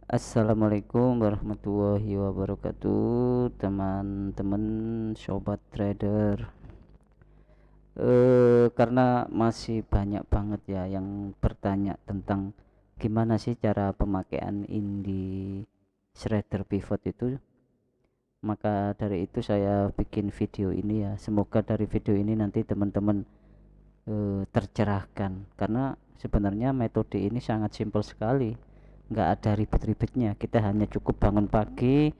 Assalamualaikum warahmatullahi wabarakatuh, teman-teman sobat trader. Karena masih banyak banget ya yang bertanya tentang gimana sih cara pemakaian indie shredder pivot itu, maka dari itu saya bikin video ini ya. Semoga dari video ini nanti teman-teman tercerahkan, karena sebenarnya metode ini sangat simpel sekali, nggak ada ribet-ribetnya. Kita hanya cukup bangun pagi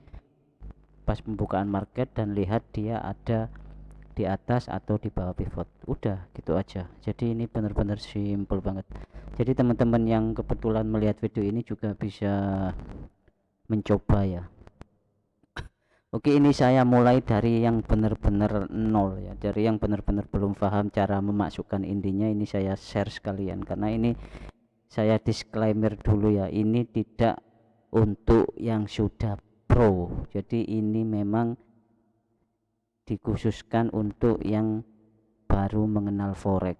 pas pembukaan market dan lihat dia ada di atas atau di bawah pivot, udah gitu aja. Jadi ini benar-benar simple banget. Jadi teman-teman yang kebetulan melihat video ini juga bisa mencoba ya. Oke, ini saya mulai dari yang benar-benar nol ya, dari yang benar-benar belum paham cara memasukkan indinya. Ini saya share sekalian karena ini saya disclaimer dulu ya, ini tidak untuk yang sudah pro. Jadi ini memang dikhususkan untuk yang baru mengenal forex.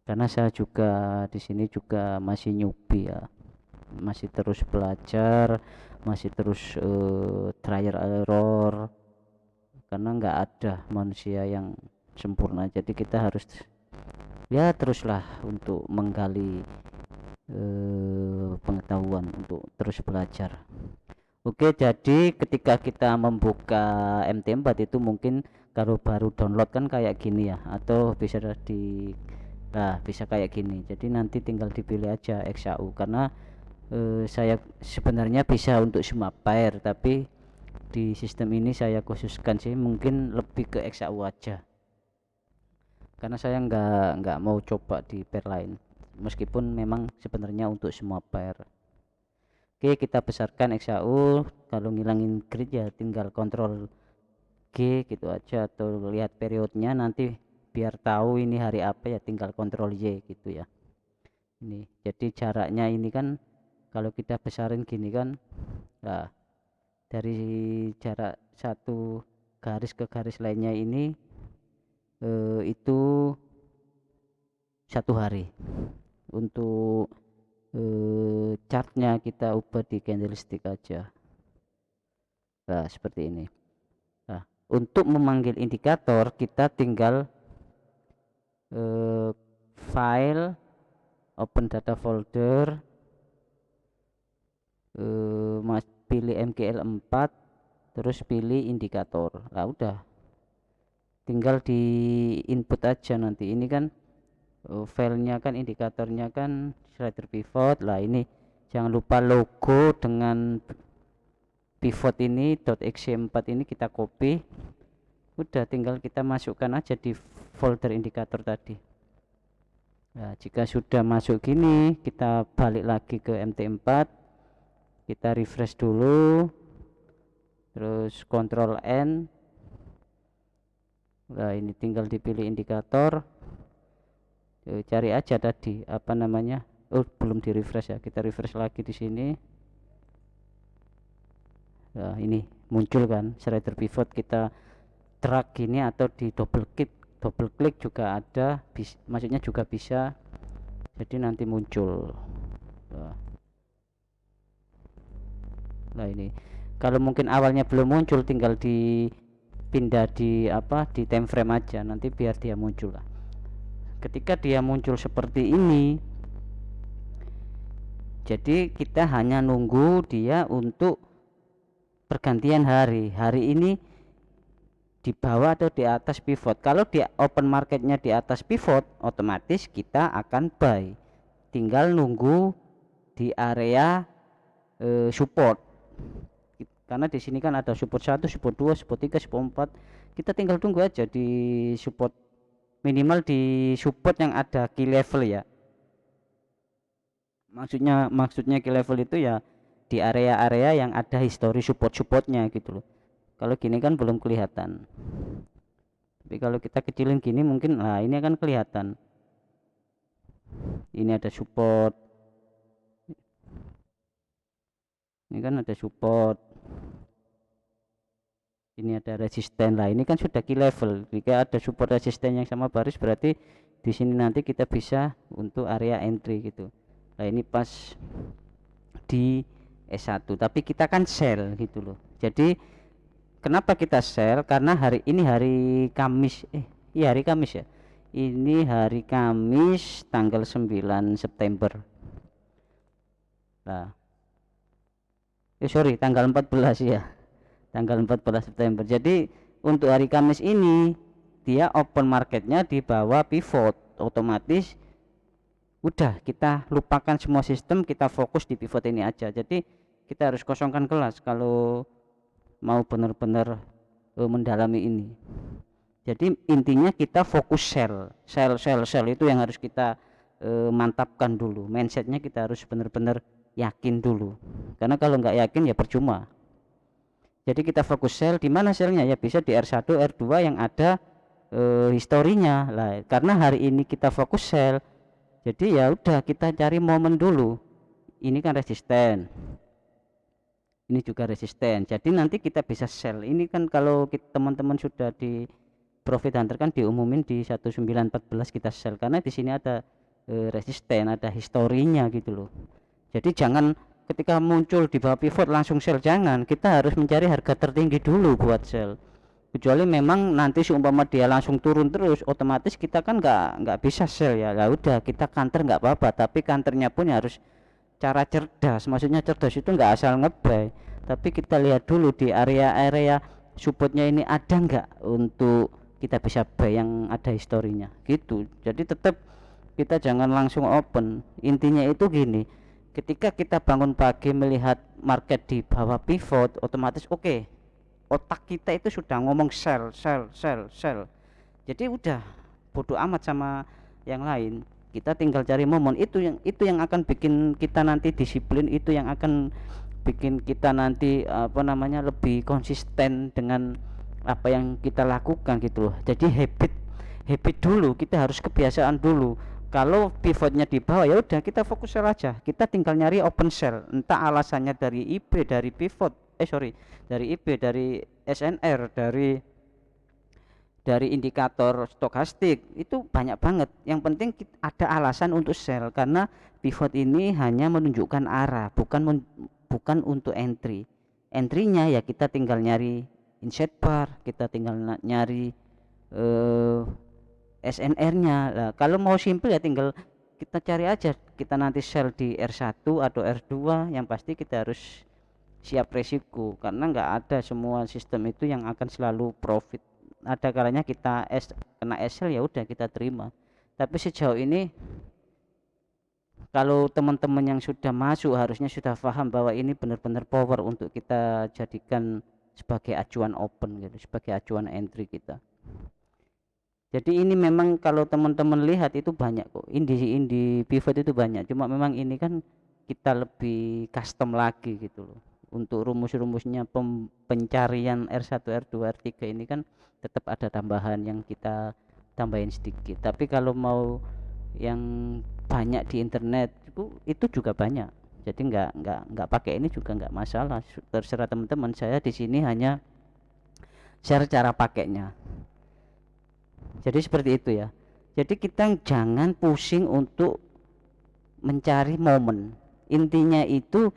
Karena saya juga di sini juga masih newbie ya, masih terus belajar, masih terus trial error, karena nggak ada manusia yang sempurna. Jadi kita harus ya teruslah untuk menggali pengetahuan, untuk terus belajar. Oke, jadi ketika kita membuka MT4 itu mungkin kalau baru download kan kayak gini ya, atau bisa di bisa kayak gini. Jadi nanti tinggal dipilih aja XAU, karena saya sebenarnya bisa untuk semua pair, tapi di sistem ini saya khususkan sih mungkin lebih ke XAU aja, karena saya nggak mau coba di pair lain, meskipun memang sebenarnya untuk semua pair. Oke, kita besarkan XAU. Kalau ngilangin grid ya tinggal kontrol G gitu aja, atau lihat periodenya nanti biar tahu ini hari apa ya tinggal kontrol Y gitu ya. Ini jadi jaraknya ini kan kalau kita besarin gini kan, nah dari jarak satu garis ke garis lainnya ini itu 1 hari. Untuk chartnya kita ubah di candlestick aja, nah seperti ini. Nah, untuk memanggil indikator kita tinggal file, open data folder, pilih MGL4, terus pilih indikator. Nah udah, tinggal di input aja nanti. Ini kan filenya kan, indikatornya kan slider pivot lah. Ini jangan lupa logo dengan pivot ini .xc4 ini kita copy. Udah tinggal kita masukkan aja di folder indikator tadi. Nah, jika sudah masuk gini, kita balik lagi ke MT4, kita refresh dulu, terus Ctrl N. Nah, ini tinggal dipilih indikator, cari aja tadi apa namanya. Oh, belum di refresh ya, kita refresh lagi di sini. Nah, ini muncul kan slider pivot. Kita drag gini atau di double klik juga ada, maksudnya juga bisa, jadi nanti muncul. Nah ini kalau mungkin awalnya belum muncul, tinggal dipindah di apa, di time frame aja, nanti biar dia muncul lah. Ketika dia muncul seperti ini, jadi kita hanya nunggu dia untuk pergantian hari. Hari ini di bawah atau di atas pivot. Kalau di open marketnya di atas pivot, otomatis kita akan buy. Tinggal nunggu di area support. Karena di sini kan ada support 1, support 2, support 3, support 4. Kita tinggal tunggu aja di support, minimal di support yang ada key level ya. Maksudnya key level itu ya di area-area yang ada histori support-supportnya gitu loh. Kalau gini kan belum kelihatan. Tapi kalau kita kecilin gini mungkin, nah ini akan kelihatan. Ini ada support. Ini kan ada support. Ini ada resisten lah. Ini kan sudah key level. Jika ada support resisten yang sama baris, berarti di sini nanti kita bisa untuk area entry gitu. Nah ini pas di S1, tapi kita kan sell gitu loh. Jadi kenapa kita sell? Karena hari ini hari Kamis, iya hari Kamis ya. Ini hari Kamis tanggal 9 September. Nah, sorry tanggal 14 ya. Tanggal 14 September. Jadi untuk hari Kamis ini dia open marketnya di bawah pivot, otomatis udah kita lupakan semua sistem, kita fokus di pivot ini aja. Jadi kita harus kosongkan kelas kalau mau benar-benar mendalami ini. Jadi intinya kita fokus sell itu yang harus kita mantapkan dulu. Mindsetnya kita harus benar-benar yakin dulu, karena kalau nggak yakin ya percuma. Jadi kita fokus sell. Di mana sellnya? Ya bisa di R1 R2 yang ada historinya lah. Karena hari ini kita fokus sell, jadi ya udah kita cari momen dulu. Ini kan resisten, ini juga resisten, jadi nanti kita bisa sell. Ini kan kalau teman-teman sudah di Profit Hunter kan diumumin di 1914 kita sell, karena di sini ada resisten, ada historinya gitu loh. Jadi jangan ketika muncul di bawah pivot langsung sell, jangan. Kita harus mencari harga tertinggi dulu buat sell. Kecuali memang nanti seumpama dia langsung turun terus, otomatis kita kan nggak bisa sell ya. Lah udah kita counter nggak apa-apa, tapi counternya pun harus cara cerdas. Maksudnya cerdas itu nggak asal ngebuy, tapi kita lihat dulu di area-area supportnya ini ada nggak untuk kita bisa buy yang ada historinya gitu. Jadi tetap kita jangan langsung open. Intinya itu gini, ketika kita bangun pagi melihat market di bawah pivot, otomatis oke, otak kita itu sudah ngomong sell. Jadi udah bodoh amat sama yang lain, kita tinggal cari momen. Itu yang akan bikin kita nanti disiplin, itu yang akan bikin kita nanti lebih konsisten dengan apa yang kita lakukan gitu loh. Jadi habit dulu, kita harus kebiasaan dulu. Kalau pivotnya di bawah ya udah kita fokus sell aja, kita tinggal nyari open sell. Entah alasannya dari IB, dari pivot, dari IB, dari SNR, dari indikator stokastik, itu banyak banget. Yang penting ada alasan untuk sell, karena pivot ini hanya menunjukkan arah, bukan untuk entry. Entry-nya ya kita tinggal nyari inset bar, kita tinggal nyari SNR-nya. Nah, kalau mau simple ya tinggal kita cari aja, kita nanti sell di R1 atau R2. Yang pasti kita harus siap resiko, karena nggak ada semua sistem itu yang akan selalu profit. Ada kalanya kita kena SL, ya udah kita terima. Tapi sejauh ini kalau teman-teman yang sudah masuk harusnya sudah paham bahwa ini benar-benar power untuk kita jadikan sebagai acuan open gitu, sebagai acuan entry kita. Jadi ini memang kalau teman-teman lihat itu banyak kok, indi pivot itu banyak, cuma memang ini kan kita lebih custom lagi gitu loh. Untuk rumus-rumusnya pencarian R1 R2 R3 ini kan tetap ada tambahan yang kita tambahin sedikit. Tapi kalau mau yang banyak di internet itu juga banyak, jadi nggak pakai ini juga nggak masalah, terserah teman-teman. Saya di sini hanya share cara pakainya. Jadi seperti itu ya. Jadi kita jangan pusing untuk mencari momen. Intinya itu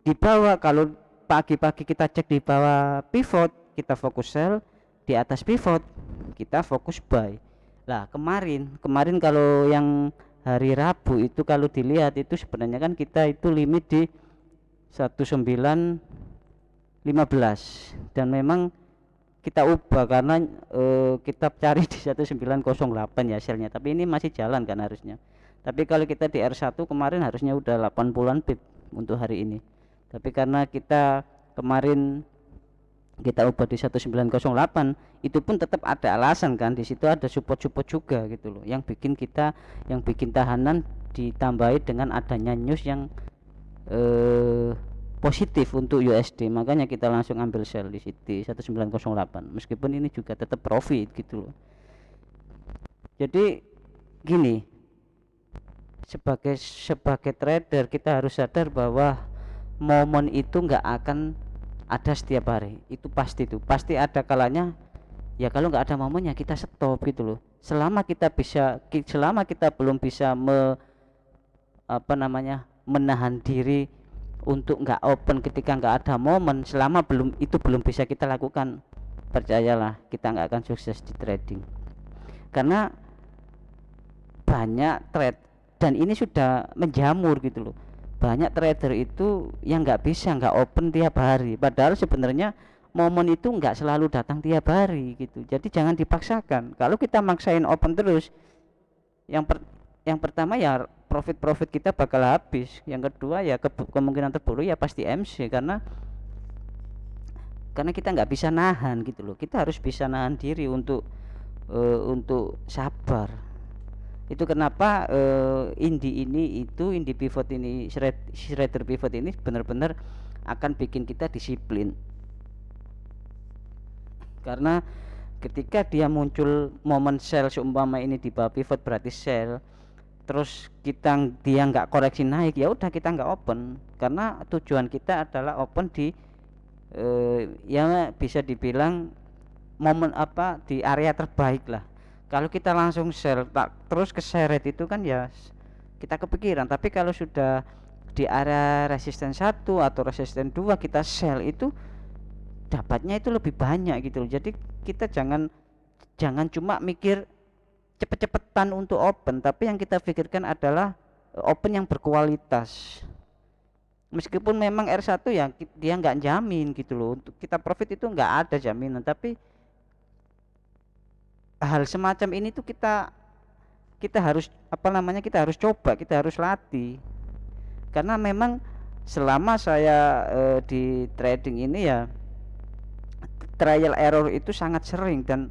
di bawah, kalau pagi-pagi kita cek di bawah pivot, kita fokus sell. Di atas pivot kita fokus buy. Lah kemarin kalau yang hari Rabu itu kalau dilihat itu sebenarnya kan kita itu limit di 1915, dan memang kita ubah karena kita cari di 1908 ya selnya, tapi ini masih jalan kan harusnya. Tapi kalau kita di R1 kemarin harusnya udah 80-an pip untuk hari ini, tapi karena kita kemarin kita ubah di 1908, itu pun tetap ada alasan kan, di situ ada support juga gitu loh, yang bikin tahanan ditambahi dengan adanya news yang positif untuk USD, makanya kita langsung ambil sell di situ 1908, meskipun ini juga tetap profit gitu loh. Jadi gini, sebagai trader kita harus sadar bahwa momen itu nggak akan ada setiap hari, itu pasti ada kalanya ya. Kalau nggak ada momennya kita stop gitu loh. Selama kita belum bisa menahan diri untuk nggak open ketika nggak ada momen, selama belum bisa kita lakukan, percayalah kita nggak akan sukses di trading. Karena banyak trade, dan ini sudah menjamur gitu loh, banyak trader itu yang nggak open tiap hari, padahal sebenarnya momen itu nggak selalu datang tiap hari gitu. Jadi jangan dipaksakan. Kalau kita maksain open terus, yang per, yang pertama ya profit kita bakal habis, yang kedua ya kemungkinan terburuk ya pasti MC, karena kita nggak bisa nahan gitu loh. Kita harus bisa nahan diri untuk sabar. Itu kenapa indie pivot ini, shredder pivot ini benar-benar akan bikin kita disiplin. Karena ketika dia muncul momen sell, seumpama ini di bawah pivot berarti sell, terus dia nggak koreksi naik, ya udah kita nggak open, karena tujuan kita adalah open di ya bisa dibilang momen apa, di area terbaik lah. Kalau kita langsung sell terus keseret itu kan ya kita kepikiran. Tapi kalau sudah di area resisten 1 atau resisten 2 kita sell, itu dapatnya itu lebih banyak gitu loh. Jadi kita jangan cuma mikir cepet-cepetan untuk open, tapi yang kita pikirkan adalah open yang berkualitas. Meskipun memang R1 ya dia nggak jamin gitu loh, untuk kita profit itu nggak ada jaminan, tapi hal semacam ini tuh kita harus apa namanya, kita harus coba, kita harus latih. Karena memang selama saya di trading ini ya, trial error itu sangat sering, dan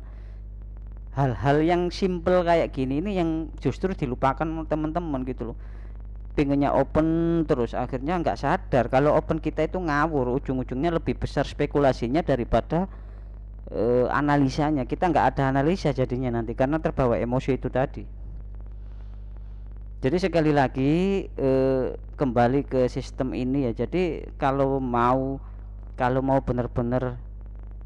hal-hal yang simple kayak gini ini yang justru dilupakan teman-teman gitu loh. Pengennya open terus, akhirnya nggak sadar kalau open kita itu ngawur, ujung-ujungnya lebih besar spekulasinya daripada analisanya. Kita nggak ada analisa jadinya nanti, karena terbawa emosi itu tadi. Jadi sekali lagi kembali ke sistem ini ya. Jadi kalau mau benar-benar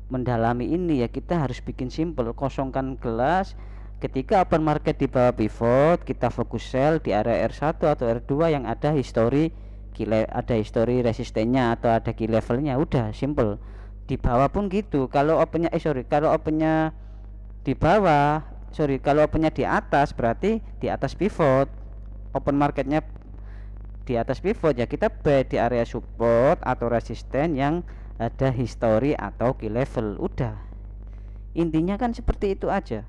mendalami ini ya, kita harus bikin simple, kosongkan gelas. Ketika open market di bawah pivot, kita fokus sell di area R1 atau R2 yang ada histori resistennya atau ada key levelnya. Udah simple. Di bawah pun gitu. Kalau opennya di bawah, kalau opennya di atas, berarti di atas pivot. Open marketnya di atas pivot ya, kita buy di area support atau resisten yang ada histori atau key level. Udah, intinya kan seperti itu aja.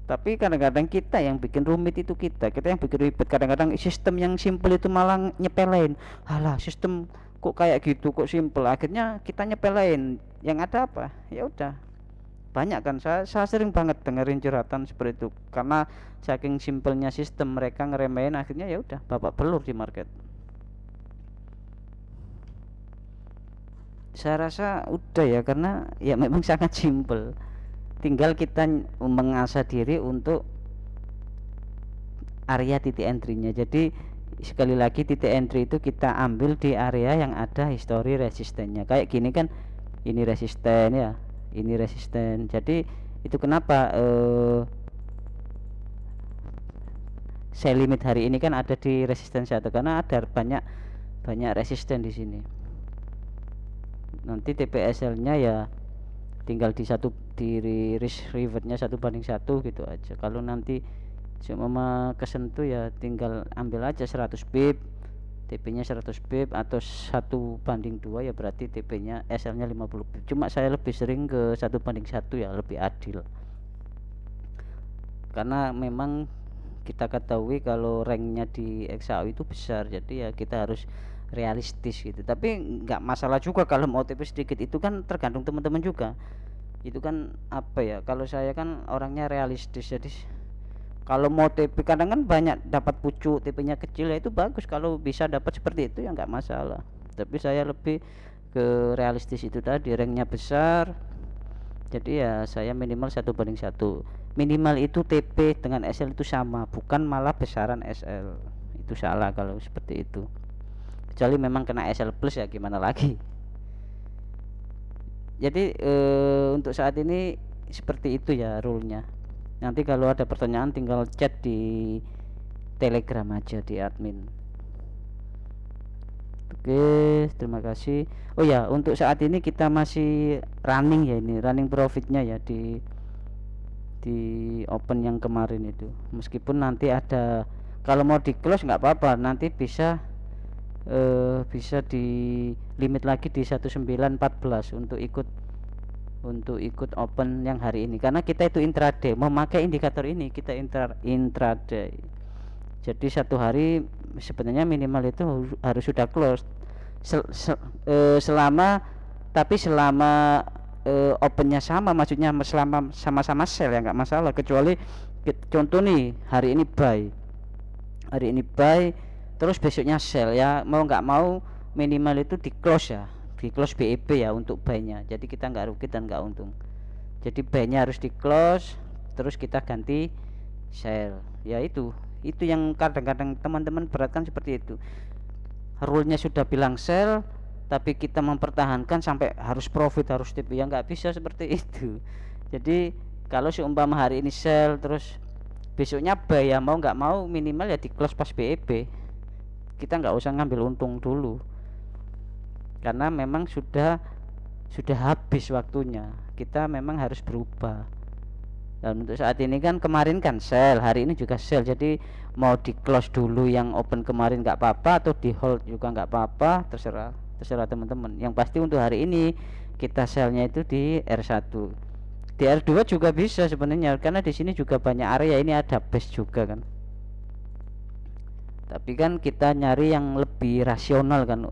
Tapi kadang-kadang kita yang bikin rumit, itu kita yang bikin ribet. Kadang-kadang sistem yang simple itu malah nyepelin. Halah, sistem kok kayak gitu, kok simple, akhirnya kita nyepelin. Yang ada apa, ya udah banyak kan. Saya sering banget dengerin curhatan seperti itu, karena saking simpelnya sistem mereka ngeremehin, akhirnya ya udah babak belur di market. Saya rasa udah ya, karena ya memang sangat simpel. Tinggal kita mengasah diri untuk area titik entry-nya. Jadi sekali lagi, titik entry itu kita ambil di area yang ada histori resistennya. Kayak gini kan, ini resisten ya, ini resisten. Jadi itu kenapa sell limit hari ini kan ada di resisten 1, karena ada banyak resisten di sini. Nanti TPSL-nya ya tinggal di risk rewardnya 1:1 gitu aja. Kalau nanti cuma kesentuh ya tinggal ambil aja 100 pip, TP nya 100 pip, atau 1:2 ya berarti TP nya SL nya 50 pip. Cuma saya lebih sering ke 1:1 ya, lebih adil. Karena memang kita ketahui kalau ranknya di XAU itu besar, jadi ya kita harus realistis gitu. Tapi nggak masalah juga kalau mau TP sedikit, itu kan tergantung teman-teman juga. Itu kan apa ya, kalau saya kan orangnya realistis, jadi kalau mau TP kadang kan banyak dapat pucuk, TP nya kecil ya itu bagus, kalau bisa dapat seperti itu ya nggak masalah. Tapi saya lebih ke realistis itu tadi, ranknya besar, jadi ya saya minimal 1:1. Minimal itu TP dengan SL itu sama, bukan malah besaran SL. Itu salah kalau seperti itu, kecuali memang kena SL plus, ya gimana lagi. Jadi untuk saat ini seperti itu ya rule-nya. Nanti kalau ada pertanyaan tinggal chat di Telegram aja, di admin. Oke, terima kasih. Oh ya, untuk saat ini kita masih running ya, ini running profitnya ya di open yang kemarin itu. Meskipun nanti ada, kalau mau di close nggak apa-apa, nanti bisa di limit lagi di 1914 untuk ikut open yang hari ini, karena kita itu intraday memakai indikator ini, kita intraday. Jadi satu hari sebenarnya minimal itu harus sudah close selama, tapi selama opennya sama, maksudnya selama sama-sama sell ya nggak masalah, kecuali contoh nih hari ini buy terus besoknya sell, ya mau nggak mau minimal itu di close ya, di close BEP ya untuk buy nya, jadi kita nggak rugi dan nggak untung. Jadi buy nya harus di close terus kita ganti sell ya. Itu yang kadang-kadang teman-teman beratkan seperti itu, rule nya sudah bilang sell tapi kita mempertahankan sampai harus profit, harus tip, ya nggak bisa seperti itu. Jadi kalau seumpama hari ini sell terus besoknya buy, ya mau nggak mau minimal ya di close pas BEP, kita nggak usah ngambil untung dulu karena memang sudah habis waktunya, kita memang harus berubah. Dan untuk saat ini kan, kemarin kan sell, hari ini juga sell, jadi mau di close dulu yang open kemarin nggak apa-apa, atau di hold juga nggak apa-apa, terserah teman-teman. Yang pasti untuk hari ini kita sellnya itu di R1, di R2 juga bisa sebenarnya, karena di sini juga banyak area, ini ada base juga kan. Tapi kan kita nyari yang lebih rasional kan,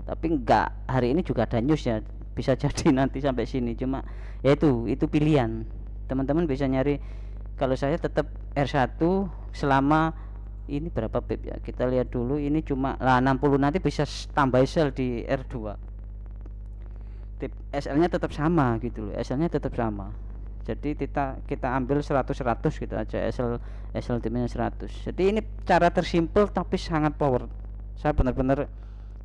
tapi enggak, hari ini juga ada news ya, bisa jadi nanti sampai sini, cuma ya itu pilihan teman-teman, bisa nyari. Kalau saya tetap R1 selama ini berapa pip ya, kita lihat dulu, ini cuma lah 60, nanti bisa tambah sell di R2, tip SL nya tetap sama gitu loh, SL nya tetap sama, jadi kita ambil 100 gitu aja, SL tipnya 100. Jadi ini cara tersimpel tapi sangat power, saya benar-benar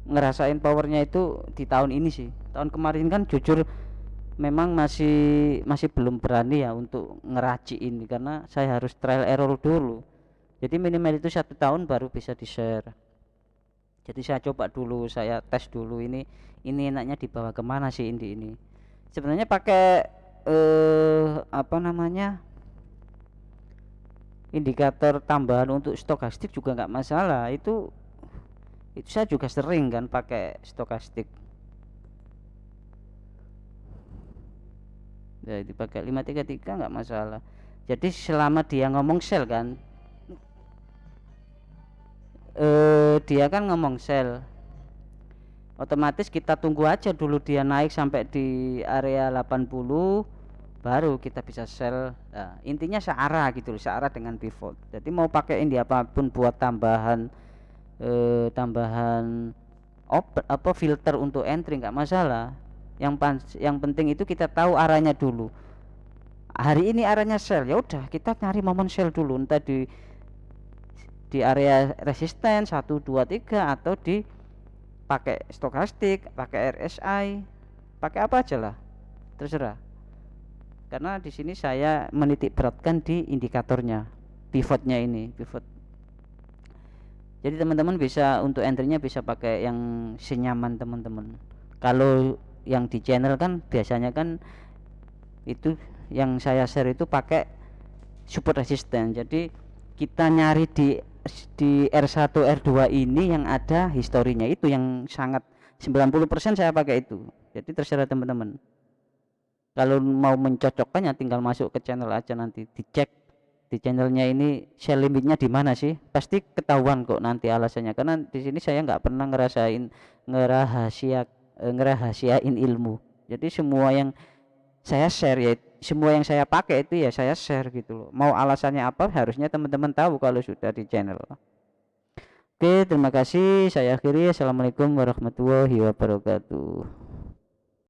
ngerasain powernya itu di tahun ini sih. Tahun kemarin kan jujur memang masih belum berani ya untuk ngeracik ini, karena saya harus trial error dulu, jadi minimal itu 1 tahun baru bisa di share. Jadi saya coba dulu, saya tes dulu, ini enaknya dibawa kemana sih ini sebenarnya, pakai apa namanya, indikator tambahan untuk stokastik juga nggak masalah. Itu saya juga sering kan pakai stokastik ya, dipakai 533 nggak masalah. Jadi selama dia ngomong sell kan, dia kan ngomong sell, otomatis kita tunggu aja dulu dia naik sampai di area 80 baru kita bisa sell. Nah, intinya searah gitu loh, searah dengan pivot. Jadi mau pakai ini apapun buat tambahan filter untuk entry nggak masalah. Yang penting itu kita tahu arahnya dulu. Hari ini arahnya sell, ya udah kita cari momen sell dulu, entah di area resisten 1 2 3, atau di pakai stokastik, pakai RSI, pakai apa aja lah, terserah. Karena di sini saya menitik beratkan di indikatornya, pivotnya ini, pivot. Jadi teman-teman bisa untuk entry-nya bisa pakai yang senyaman teman-teman. Kalau yang di channel kan biasanya kan itu yang saya share itu pakai support resisten, jadi kita nyari di R1 R2 ini yang ada historinya, itu yang sangat 90% saya pakai itu. Jadi terserah teman-teman, kalau mau mencocokkannya tinggal masuk ke channel aja, nanti dicek di channelnya ini sell limitnya di mana sih, pasti ketahuan kok nanti alasannya. Karena di sini saya nggak pernah ngerahasiain ilmu, jadi semua yang saya share ya, semua yang saya pakai itu ya saya share gitu loh. Mau alasannya apa harusnya teman-teman tahu kalau sudah di channel. Oke, terima kasih, saya akhiri. Assalamualaikum warahmatullahi wabarakatuh.